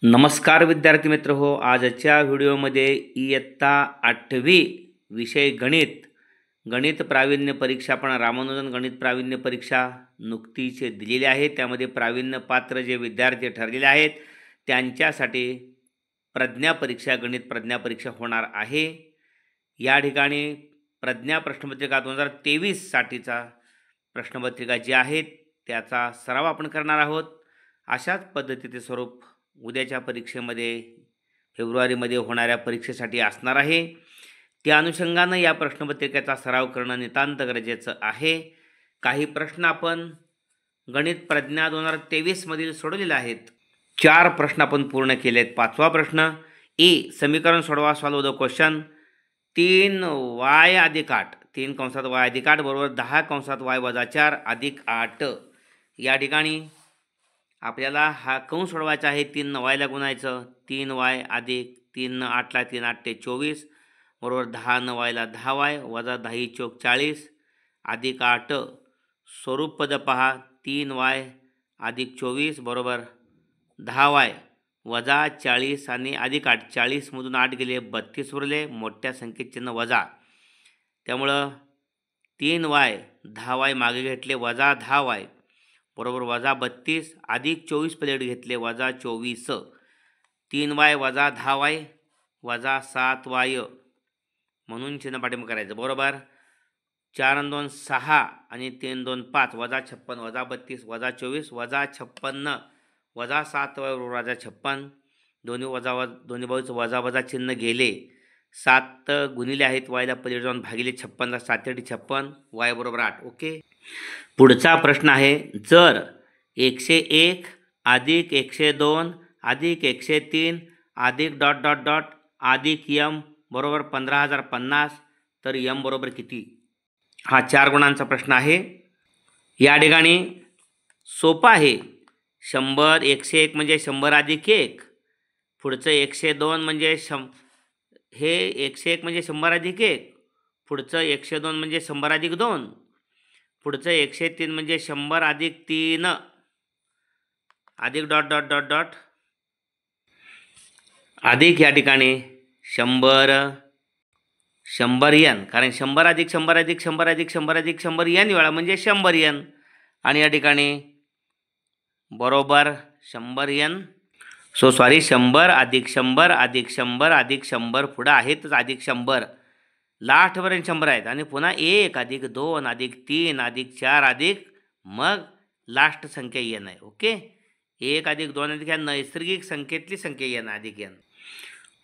नमस्कार विद्यार्थी मित्र हो. आजच्या व्हिडिओमध्ये इयत्ता 8वी विषय गणित गणित प्रावीण्य परीक्षा पण रामानुजन गणित प्रावीण्य परीक्षा नुकतीच दिलेली आहे. त्यामध्ये प्रावीण्य पात्र जे विद्यार्थी ठरलेले आहेत त्यांच्यासाठी प्रज्ञा परीक्षा गणित प्रज्ञा परीक्षा होणार आहे. या ठिकाणी प्रज्ञा प्रश्नपत्रिका 2023 साठीचा प्रश्नपत्रिका जी आहे त्याचा सराव आपण करणार आहोत. अशाच पद्धतीचे स्वरूप उद्याच्या परीक्षेमध्ये फेब्रुवारीमध्ये होणाऱ्या परीक्षेसाठी असणार आहे. त्या अनुषंगानं या प्रश्नपत्रिकेचा सराव करणं नितांत गरजेचं आहे. काही प्रश्न आपण गणित प्रज्ञा 2023 मधील सोडवलेले आहेत. 4 प्रश्न आपण पूर्ण केले आहेत. 5वा प्रश्न ए समीकरण सोडवा, सॉल्व द क्वेश्चन. 3y अधिक 8 3 कंसात y अधिक 8 बरोबर 10 कंसात y वजा 4 अधिक 8. या ठिकाणी आपल्याला हा कंस सोडवायचा आहे. 3 न y ला गुणायचं. 3y अधिक 3 न 8 ला 3 8 ते 24 बरोबर 10 न y ला 10y वजा 10 चौक 40 अधिक 8. स्वरूप पद पहा. 3y अधिक 24 बरोबर 10y वजा 40 आणि अधिक 8. 40मधून 8 गेले 32 उरले. मोठ्या संख्येत चिन्ह वजा, त्यामुळं 3y 10y मागे घेतले वजा 10y बरोबर वजा 32 अधिक 24 प्लेट घेतले वजा 24. 3y वजा 10y वजा 7y म्हणून चिन्ह पाठिंबा करायचं बरोबर. 4 आणि 2 6 आणि 3 2 5 वजा 56 वजा 32 वजा 24 वजा 56 वजा 7y वजा 56. दोन्ही बाजूचं वजा वजा चिन्ह गेले. 7 गुणिले आहेत y ला पलीकडे जाऊन भागिले 56 ला 7 56 y बरोबर 8. ओके. पुढचा प्रश्न आहे. जर 101 अधिक 102 अधिक 103 अधिक डॉट डॉट डॉट अधिक m बरोबर 15050 तर m बरोबर किती? हा 4 गुणांचा प्रश्न आहे. या ठिकाणी सोपा आहे. 100 101 म्हणजे 100 अधिक 1. पुढचं 102 म्हणजे हे 101 म्हणजे 100 अधिक 1. पुढचं 102 म्हणजे 100 अधिक 2. पुढचं 103 म्हणजे 100 अधिक 3 अधिक डॉट डॉट डॉट डॉट अधिक या ठिकाणी 100 n, कारण 100 अधिक 100 अधिक 100 अधिक 100 अधिक 100 n वेळा म्हणजे 100 n. आणि या ठिकाणी बरोबर 100 n. 100 अधिक 100 अधिक 100 अधिक 100 पुढं आहेतच अधिक 100 लास्टपर्यंत 100 आहेत. आणि पुन्हा 1 अधिक 2 अधिक 3 अधिक 4 अधिक मग लास्ट संख्या n आहे. ओके. 1 अधिक 2 अधिक या नैसर्गिक संख्येतली संख्या n अधिक n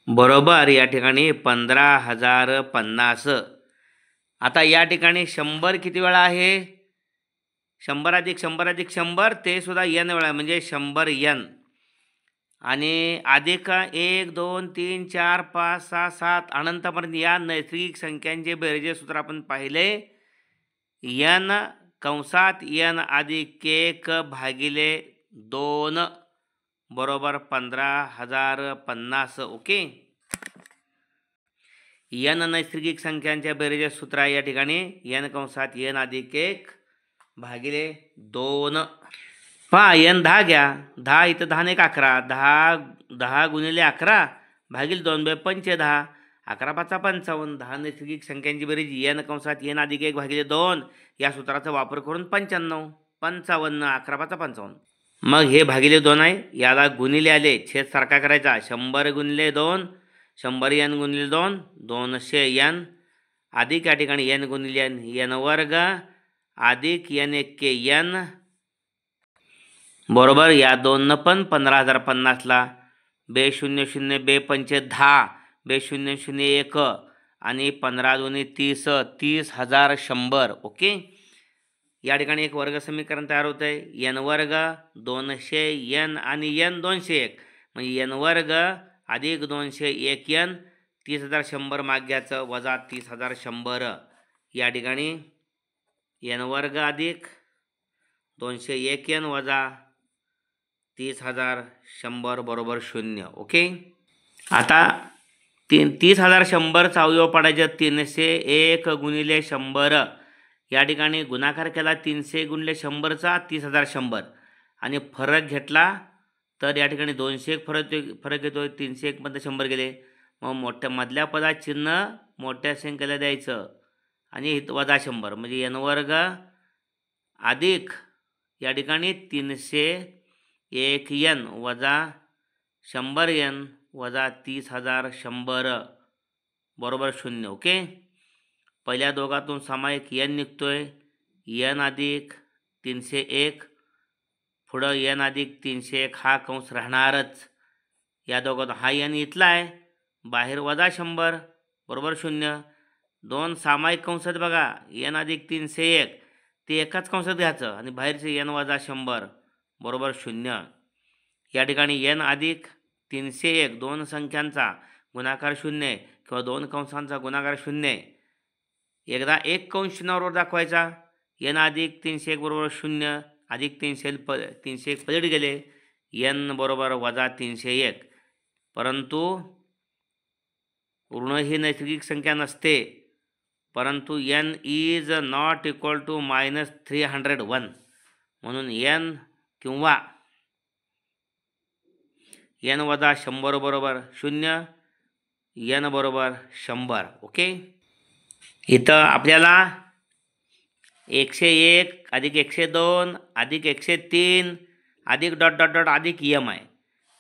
बरोबर या ठिकाणी 15050. आता या ठिकाणी 100 किती वेळा आहे? 100 अधिक 100 अधिक 100 ते सुद्धा n वेळा म्हणजे 100 n. आणि अधिक 1 2 3 4 5 6 7 अनंतपर्यंत या नैसर्गिक संख्यांचे बेरजे सूत्र आपण पाहिले. n कंसात n अधिक 1 भागिले 2 बरोबर 15050. ओके. n नैसर्गिक संख्यांच्या बेरजे सूत्र या ठिकाणी n कंसात n अधिक 1 भागिले 2. पहा n 10 घ्या. 10 इथं 10 ने 11 10 गुणिले 11 भागिले 2 बे 5 10 11 5 55. 10 नैसर्गिक संख्यांची बेरीज n कंसात n अधिक 1 भागिले 2 या सूत्राचा वापर करून 55 55 11 5 55. मग हे भागिले 2 आहे. याला गुणिले आले छेद सारखा करायचा. 100 गुणिले 2 100 n गुणिले 2 200 n अधिक या ठिकाणी n गुणिले n n वर्ग अधिक n 1 n बरोबर या 2 पण 15050 ला बे 00 बे 5 10 बे 001 आणि 15 2 30 30,100. ओके. या ठिकाणी एक वर्ग समीकरण तयार होत आहे. n वर्ग 200 n आणि n 201 म्हणजे n वर्ग अधिक 201 n 30,100 माग घ्यायचं वजा 30,100. या ठिकाणी n वर्ग अधिक 201 n वजा 30,100 बरोबर 0. ओके. आता 30,100चा अवयव पाडायचे 301 गुणिले 100. या ठिकाणी गुणाकार केला 300 गुणिले 100चा 30,100 आणि फरक घेतला तर या ठिकाणी 201 फरक येतो. 301 मध्ये 100 गेले. मग मोठ्या मधल्या पदात चिन्ह मोठ्या संख्येला द्यायचं आणि वजा 100 म्हणजे n वर्ग अधिक या ठिकाणी 301 n वजा 100 n वजा 30,100 बरोबर 0. ओके. पहिल्या दोघातून सामायिक n निघतोय. n अधिक 301 पुढं n अधिक 301 हा कंस राहणारच. या दोघातून हा n इथला आहे, बाहेर वजा 100 बरोबर 0. दोन सामायिक कंस आहेत बघा, n अधिक 301 ते एकाच कंसात घ्यायचं आणि बाहेरचे n वजा 100 बरोबर 0. या ठिकाणी n अधिक 301 दोन संख्यांचा गुणाकार 0 किंवा दोन कंसांचा गुणाकार 0. एकदा एक कंस चिन्हावर दाखवायचा. n अधिक 301 बरोबर 0 अधिक 301 पलीकडे गेले. n बरोबर वजा 301. परंतु ऋण ही नैसर्गिक संख्या नसते, परंतु n is not equal to -301 म्हणून n किंवा n वजा 100 बरोबर 0, n बरोबर 100. ओके. इथं आपल्याला 101 अधिक 102 अधिक 103 अधिक डॉट डॉट डॉट अधिक m आहे.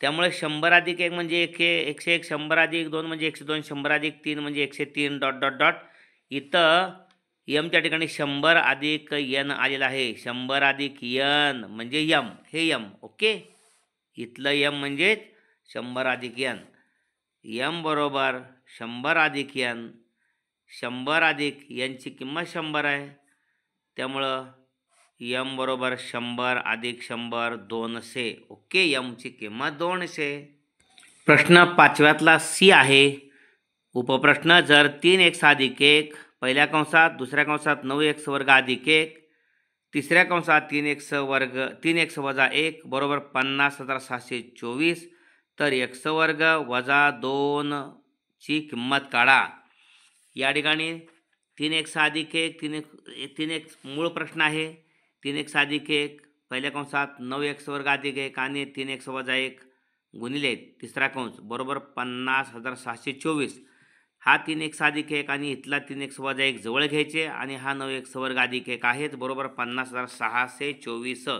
त्यामुळे 100 अधिक 1 म्हणजे 101, 100 अधिक 2 म्हणजे 102, 100 अधिक 3 म्हणजे 103 डॉट डॉट डॉट. इथं mच्या ठिकाणी 100 अधिक n आलेला आहे. 100 अधिक n म्हणजे m, हे m. ओके. इथलं m म्हणजे 100 अधिक n. m बरोबर 100 अधिक n. 100 अधिक n ची किंमत 100 आहे. त्यामुळं m बरोबर 100 अधिक 100 200. ओके. m ची किंमत 200. प्रश्न 5व्यातला C आहे. उपप्रश्न, जर 3x अधिक 1 पहिल्या कंसात, दुसऱ्या कंसात 9x वर्ग अधिक 1, तिसऱ्या कंसात 3x वजा 1 बरोबर 50,724 तर x वर्ग वजा 2 ची किंमत काढा. या ठिकाणी 3x अधिक 1 3x मूळ प्रश्न आहे. 3x अधिक 1 पहिल्या कंसात 9x वर्ग अधिक 1 आणि 3x वजा 1 गुणिले तिसरा कंस बरोबर 50,724. हा 3x अधिक 1 आणि इथला 3x वजा 1 जवळ घ्यायचे आणि हा 9x वर्ग अधिक 1 आहेच बरोबर 50,624.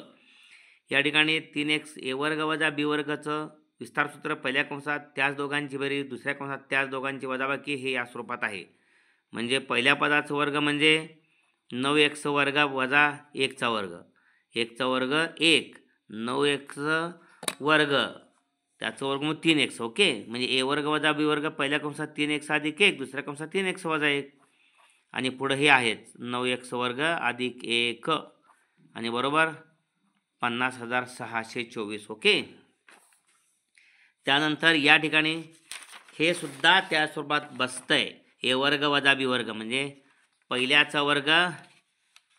या ठिकाणी 3x a वर्ग वजा b वर्गचं विस्तार सूत्र पहिल्या कंसात त्याच दोघांची बेरीज, दुसऱ्या कंसात त्याच दोघांची वजाबाकी हे या स्वरूपात आहे. म्हणजे पहिल्या पदाचा वर्ग म्हणजे 9x वर्ग वजा 1चा वर्ग, 1चा वर्ग 1, 9x वर्ग त्याचा वर्ग मग 3x. ओके. म्हणजे a वर्ग वजा b वर्ग पहिल्या कंसात 3x अधिक 1, दुसऱ्या कंसात 3x वजा 1 आणि पुढे हे आहेत 9x वर्ग अधिक 1 आणि बरोबर 50,624. ओके. त्यानंतर या ठिकाणी हे सुद्धा त्या स्वरूपात बसतंय. a वर्ग वजा b वर्ग म्हणजे पहिल्याचा वर्ग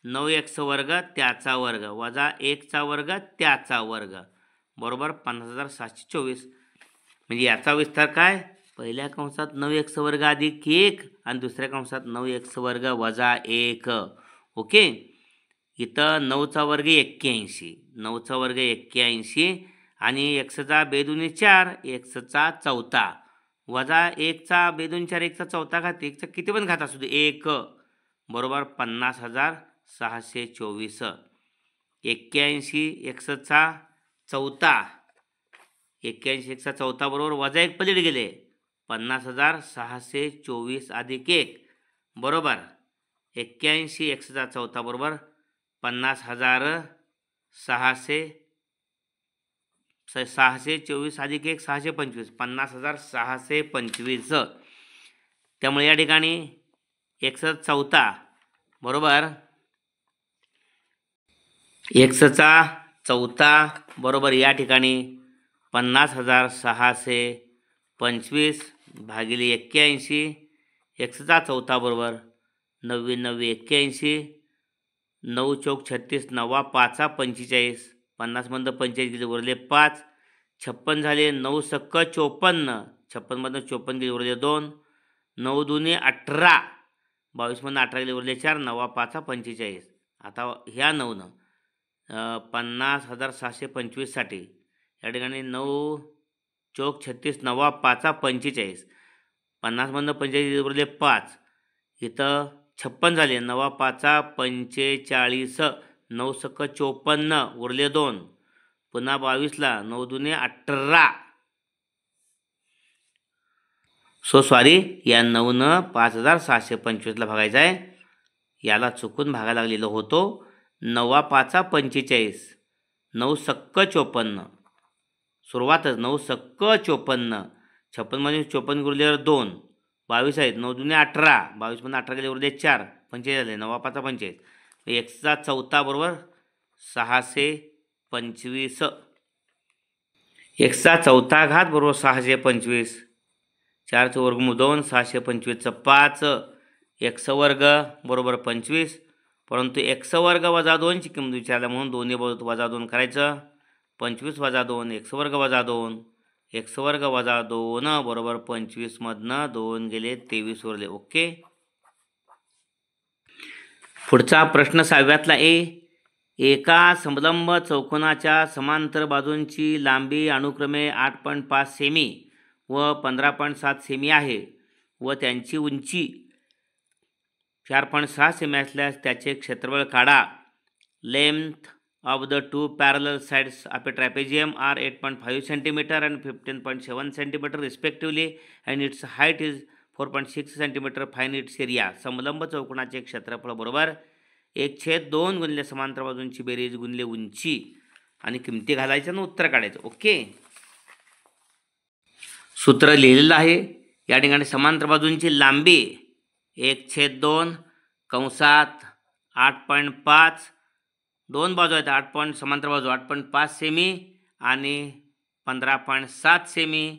9x वर्ग त्याचा वर्ग वजा 1चा वर्ग त्याचा वर्ग बरोबर 50,724. म्हणजे याचा विस्तार काय, पहिल्या कंसात 9x वर्ग अधिक 1 आणि दुसऱ्या कंसात 9x वर्ग वजा 1. ओके. इथं 9चा वर्ग 81, 9चा वर्ग 81 आणि xचा बेदुनी 4, xचा चौथा वजा 1चा बेदुनी 4, 1चा चौथा घात, 1चा किती पण घात असू दे 1 बरोबर 50,624. 81 xचा चौथा, 81 xचा चौथा बरोबर वजा 1 पलीकडे गेले 50,624 अधिक 1 बरोबर 81 xचा चौथा बरोबर 50,624 अधिक 1 625 50,625. त्यामुळे या ठिकाणी xचा चौथा बरोबर xचा चौथा बरोबर या ठिकाणी 50,625 भागिले 81. xचा चौथा बरोबर 9 9 81, 9 चौक 36, 9 5 45, 50 मधनं 45 गेले उरले 5, 56 झाले, 9 सक्क 54, 56 मधनं 54 गेले उरले 2, 9 दुने 18, 22 मधनं 18 गेले उरले 4, 9 5 45. आता ह्या 9नं 50,625 साठी या ठिकाणी 9 चौक 36, 9 5 45, 50मधनं 45 उरले 5, इथं 56 झाले, 9 5 45, 9 सक 54, उरले 2, पुन्हा 22ला 9 दुने 18. सॉरी, या 9नं 5725ला भागायचं आहे. याला चुकून भागा लागलेलं होतो. 9 5 45, 9 सक्क 54, सुरुवातच 9 सक्क 54, 56मध्ये 54 उरल्यावर 2, 22 आहेत, 9 दुने 18, 22मधून 18 गेले उरले 4, 45 झाले, 9 5 45, एक्सचा चौथा बरोबर 625, एक्सचा चौथा घात बरोबर 625, 4चं वर्गमूळ 2, 625चं 5, एक्स वर्ग बरोबर 25, परंतु एक्स वर्ग वजा 2ची किंमत विचारल्या म्हणून दोन्ही बाजूत वजा 2 करायचं. 25 वजा 2, एक्स वर्ग वजा 2, एक्स वर्ग वजा 2 बरोबर 25मधनं 2 गेले 23 उरले. ओके. पुढचा प्रश्न 6व्यातला एका समलंब चौकोनाच्या समांतर बाजूंची लांबी अनुक्रमे 8.5 सेमी व 15.7 सेमी आहे व त्यांची उंची 4.6 सेमी असल्यास त्याचे क्षेत्रफळ काढा. Length of the two parallel sides of a trapezium are 8.5 cm and 15.7 cm respectively and its height is 4.6 cm. Find its area. समलंब चौकोनाचे क्षेत्रफळ बरोबर 1/2 गुणिले समांतर बाजूंची बेरीज गुणिले उंची आणि किमती घालायच्या आणि उत्तर काढायचं. ओके. सूत्र लिहिलेलं आहे. या ठिकाणी समांतर बाजूंची लांबी 1/2 कंसात 8.5, दोन बाजू आहेत, 8 समांतर बाजू 8.5 सेमी आणि 15.7 सेमी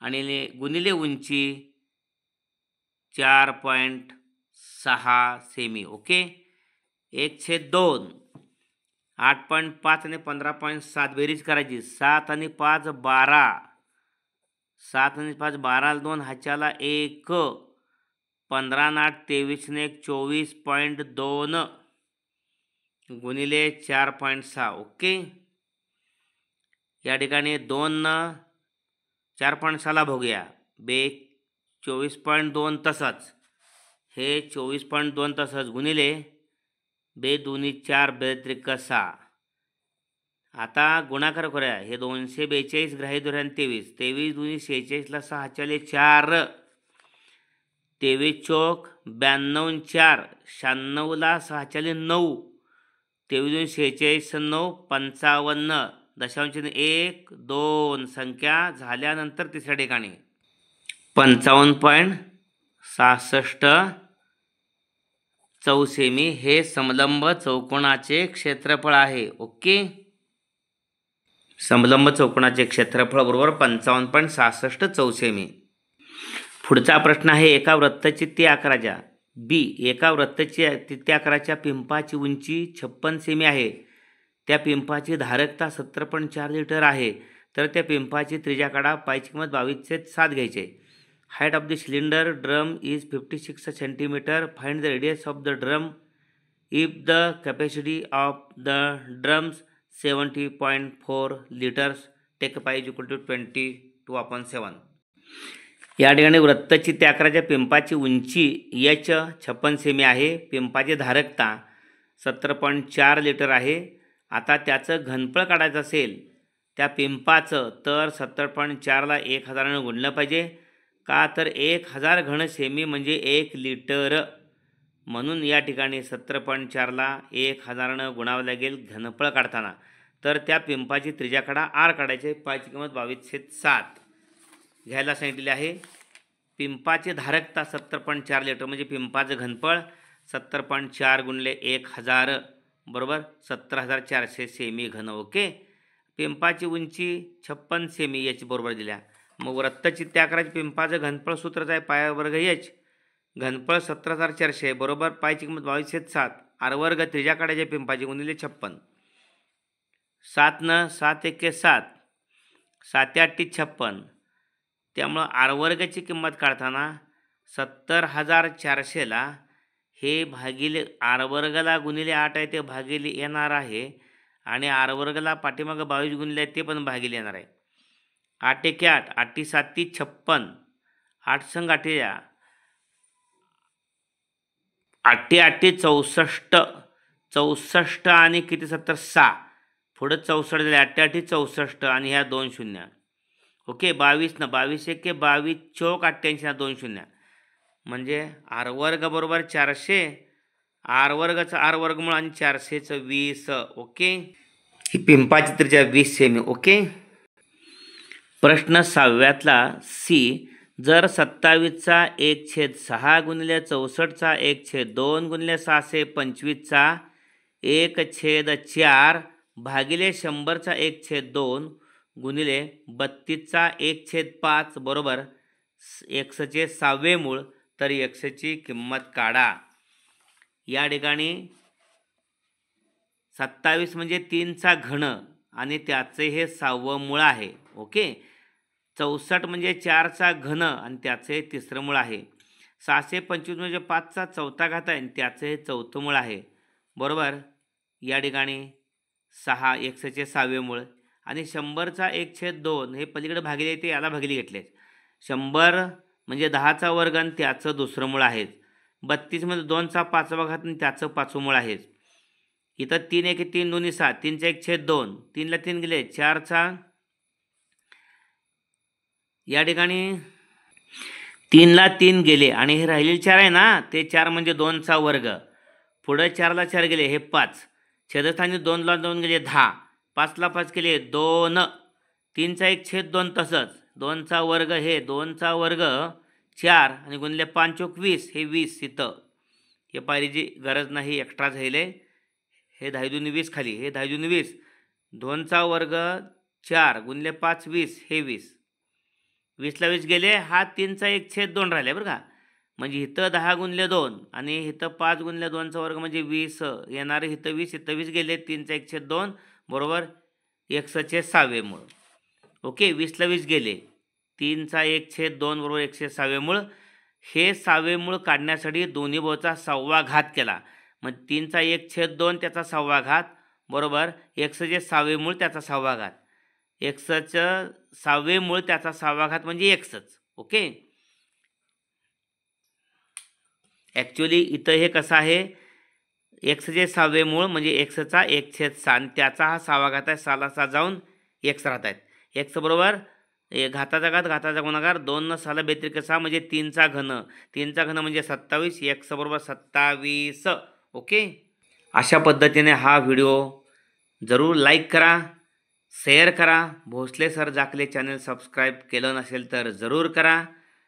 आणि गुणिले उंची 4.6 सेमी. ओके. 1/2, 8.5 आणि 15.7 बेरीज करायची. 7 आणि 5 12, 7 आणि 5 12, 2 हाच्याला 1, 15 आणि 8 23 आणि 1 24.2 गुणिले 4.6. ओके. या ठिकाणी 2 4.6ला बघूया. 24.2 तसंच, हे 24.2 तसंच गुणिले 2 4 बेत्रिक 6. आता गुणाकार करूया. हे 242 ग्राही धरूया आणि 23, 23 2 46ला 6 हाच्याले 4, 23 चौक 92 4, 96ला 6 हाच्याले 9, 23 46 9 55, दशांश 1 2 संख्या झाल्यानंतर तिसऱ्या ठिकाणी 55.66 चौसेमी हे समलंब चौकोनाचे क्षेत्रफळ आहे. ओके. समलंब चौकोनाचे क्षेत्रफळ बरोबर 55.66 चौसेमी. पुढचा प्रश्न आहे. एका वृत्तचित्ती आकाराच्या एका वृत्तचित्ती आकाराच्या पिंपाची उंची 56 सेमी आहे. त्या पिंपाची धारकता 70.4 लिटर आहे. तर त्या पिंपाची त्रिज्या काढा. पायची किंमत 22/7 घ्यायची. Height of the cylinder drum is 56 centimetre. Find the radius of the drum if the capacity of the drum's 70.4 litres. Take pi is equal to 22/7. या ठिकाणी वृत्तचित्ती आकाराच्या पिंपाची उंची h 56 सेमी आहे. पिंपाची धारकता 70.4 लिटर आहे. आता त्याचं घनफळ काढायचं असेल त्या पिंपाचं, तर 70.4ला 1000ने गुणलं पाहिजे. का तर 1000 घन सेमी म्हणजे 1 लिटर. म्हणून या ठिकाणी 70.4ला 1000ने गुणावं लागेल घनफळ काढताना. तर त्या पिंपाची त्रिज्या काढा. r काढायचे. पायची किंमत 22/7 घ्यायला सांगितलेले आहे. पिंपाची धारकता 70.4 लिटर म्हणजे पिंपाचं घनफळ 70.4 गुणिले 1000 बरोबर 17,400 सेमी घन. ओके. पिंपाची उंची 56 सेमी याची बरोबर दिल्या. मग वृत्तचित्ती आकाराच्या पिंपाचं घनफळ सूत्रच आहे पाय वर्ग h. घनफळ 17,400 बरोबर पायची किंमत 22/7. r वर्ग त्रिज्या काढायच्या पिंपाची गुणिले 56. 7 न 7 1 7, 7 8 56. त्यामुळं r वर्गची किंमत काढताना 70,400ला हे भागिले r वर्गला गुणिले 8 आहे ते भागिले येणार आहे आणि आर वर्गला पाठीमागं 22 गुणले आहे ते पण भागिले येणार आहे. 8 एके 8, 8 7 56, 8 संग 8 8 8 64, 64 आणि किती 70 6, पुढं 64 झाले, 8 8 64 आणि ह्या 2 शून्य. ओके, 22 ना 22 एके 22 चौक 88 2 शून्य, म्हणजे आर वर्ग बरोबर 400, आर वर्गाचं आर वर्गमूळ आणि 400चं 20. ओके, ही पिंपाची त्रिज्या 20 सेमी. ओके, प्रश्न 6व्यातला सी, जर 27चा 1/6 गुणिले 64चा 1/2 गुणिले 625चा 1/4 भागिले 100चा 1/2 गुणिले 32चा 1/5 बरोबर xचे 6वे मूळ, तर xची किंमत काढा. या ठिकाणी 27 म्हणजे 3चा घन आणि त्याचे हे 6वं मूळ आहे. ओके, 64 म्हणजे 4चा घन आणि त्याचे 3रं मूळ आहे. 625 म्हणजे 5चा 4था घात आहे आणि त्याचे हे 4थं मूळ आहे. बरोबर, या ठिकाणी 6 xचे 6वे मूळ आणि 100चा 1/2 हे पलीकडे भागिले ते याला भागिले घेतले. 100 म्हणजे 10चा वर्ग आणि त्याचं 2रं मूळ आहे. 32 मध्ये 2चा 5वा घात आणि त्याचं 5वं मूळ आहे. इथं 3 एके 3 2 7, 3चा 1/2, 3ला 3 गेले, 4चा, या ठिकाणी 3ला 3 गेले आणि हे राहिलेले 4 आहे ना, ते 4 म्हणजे 2चा वर्ग, पुढं 4ला 4 गेले, हे 5, छेदस्थानी 2ला 2 गेले 10, 5ला 5 गेले 2, 3चा 1/2 तसंच, 2चा वर्ग हे 2चा वर्ग 4 आणि गुणले 5 चौक 20, हे 20 इथं, हे पाहिजे गरज नाही, एक्स्ट्रा झाले, हे 10 दूनी 20 खाली, हे 10 दूनी 20, 2चा वर्ग 4 गुणले 5 20, हे 20, 20ला 20 गेले, हा 3चा 1/2 राहिले बरं का, म्हणजे इथं 10 गुणले 2 आणि इथं 5 गुणले 2चा वर्ग म्हणजे 20 येणारे, इथं 20, इथं 20 गेले, 3चा 1/2 बरोबर xचे 6वे मूळ. ओके, 20ला 20 गेले, 3चा 1/2 बरोबर xचे 6वे मूळ. हे 6वे मूळ काढण्यासाठी दोन्ही भावाचा 6वा घात केला, मग 3चा 1/2 त्याचा 6वा घात बरोबर xचे 6वे मूळ त्याचा 6वा घात, xचं 6वे मूळ त्याचा 6वा घात म्हणजे xच. ओके, ॲक्च्युली इथं हे कसं आहे, xचे 6वे मूळ म्हणजे xचा 1/6 आणि त्याचा हा 6वा घात आहे, 6ला 6 जाऊन x राहत आहेत. x बरोबर घाताचा घात घाताचा गुणाकार, 2 न 6ला 42 6 म्हणजे 3चा घन, 3चा घन म्हणजे 27, x बरोबर 27. ओके, अशा पद्धतीने हा व्हिडिओ जरूर लाईक करा, शेअर करा. भोसले सर जाकले चॅनल सबस्क्राईब केलं नसेल तर जरूर करा.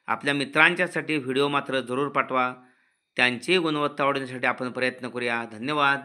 आपल्या मित्रांच्यासाठी व्हिडिओ मात्र जरूर पाठवा. त्यांची गुणवत्ता वाढवण्यासाठी आपण प्रयत्न करूया. धन्यवाद.